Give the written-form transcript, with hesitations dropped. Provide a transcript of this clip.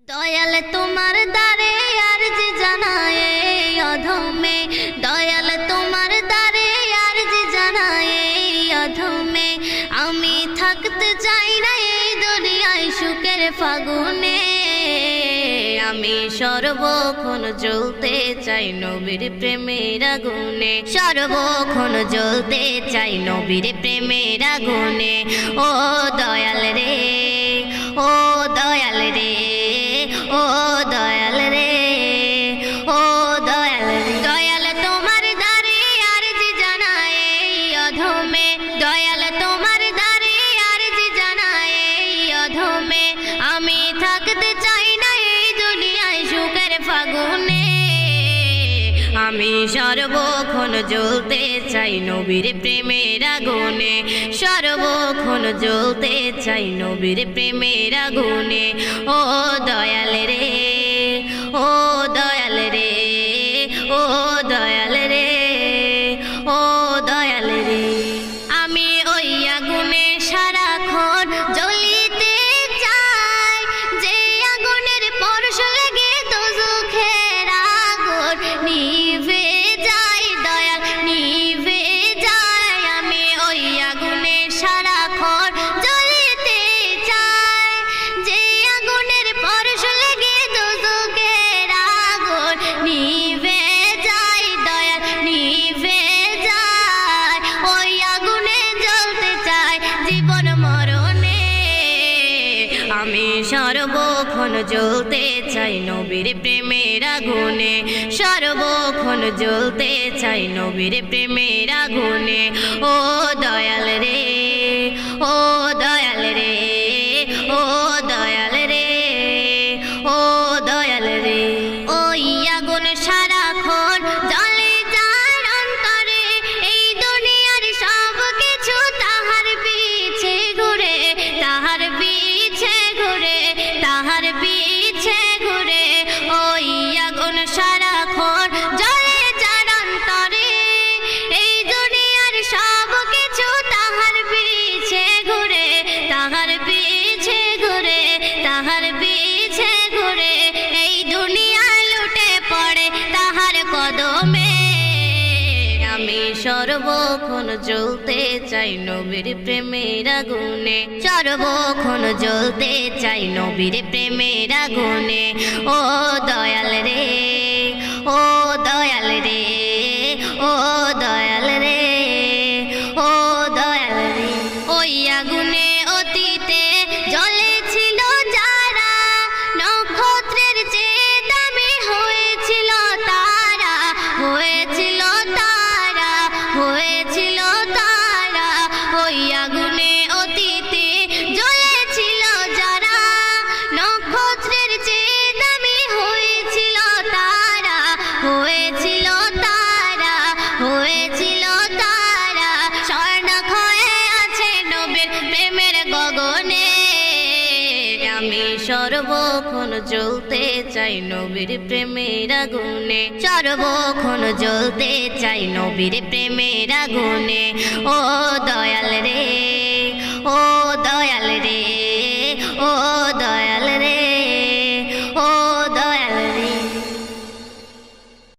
দয়াল তোমার দ্বারে আরজি জানায় অধমে, দয়াল তোমার দ্বারে আরজি জানায় অধমে। আমি থাকতে চাই না এই দুনিয়ায় সুখের ফাগুনে, আমি সর্বক্ষণ জ্বলতে চাই নবীর প্রেমের আগুনে, সর্বক্ষণ জ্বলতে চাই নবীর প্রেমের আগুনে। ও দয়াল রে, ও দয়াল রে, ও দয়াল রে, ও দয়াল রে। দয়াল তোমার দ্বারে আরজি জানায় অধমে, দয়াল তোমার দ্বারে আরজি জানায় অধমে। আমি থাকতে চাই না এই দুনিয়ায় সুখের ফাগুনে, আমি সর্বক্ষণ জ্বলতে চাই নবীর প্রেমের আগুনে, সর্বক্ষণ জ্বলতে চাই নবীর প্রেমের আগুনে। ও দয়াল রে, ও দয়াল রে, ও দয়াল রে, ও দয়াল রে। আমি ওই আগুনে সারাক্ষণ জ্বলিতে চাই, যে আগুনের স্পর্শ লেগে দোজখের আগুন নিভে যায়, দয়াল নিভে যায়। আমি ওই আগুনে সারাক্ষণ জ্বলিতে চাই, যে আগুনের স্পর্শ লেগে দোজখের আগুন নিভে যায়, দয়াল নিভে যায়। ওই আগুনে জ্বলতে চাই জীবন মরণে, আমি সর্বক্ষণ জ্বলতে চাই নবীর প্রেমের আগুনে, সর্বক্ষণ জ্বলতে চাই নবীর প্রেমের আগুনে। ও দয়াল রে, ও দয়াল রে, ও দয়াল রে, ও দয়াল রে। ওই আগুন সারাক্ষণ জ্বলে যার অন্তরে, এই দুনিয়ার সব কিছু তাহার পিছে ঘুরে, তাহার পিছে ঘুরে, তাহার পিছে ঘুরে। ওই আগুন সারাক্ষণ জ্বলে যার অন্তরে, এই দুনিয়ার সব কিছু তাহার পিছে ঘুরে, তাহার পিছে ঘুরে, তাহার পিছে ঘুরে। এই দুনিয়ায় লুটে পড়ে তাহার কদমে, আমি সর্বক্ষণ জ্বলতে চাই নবীর প্রেমের আগুনে, সর্বক্ষণ জ্বলতে চাই নবীর প্রেমের আগুনে। ও দয়াল রে, ও দয়াল রে, ও দয়াল রে, ও দয়াল রে। ওই আগুনে অতীতে জ্বলেছিল যারা, নক্ষত্রের চেয়ে দামি হয়েছিল তারা, হয়েছিল তারা, হয়েছিল তারা। ওই আগুনে অতীতে জ্বলেছিল যারা, নক্ষত্রের চেয়ে দামি হয়েছিল তারা, হয়েছিল তারা, হয়েছিল তারা। স্বর্ণক্ষয়ে আছে নবীর প্রেমের গগনে, আমি সর্বক্ষণ জ্বলতে চাই নবীর প্রেমের আগুনে, সর্বক্ষণ জ্বলতে চাই নবীর প্রেমের আগুনে। ও দয়াল রে,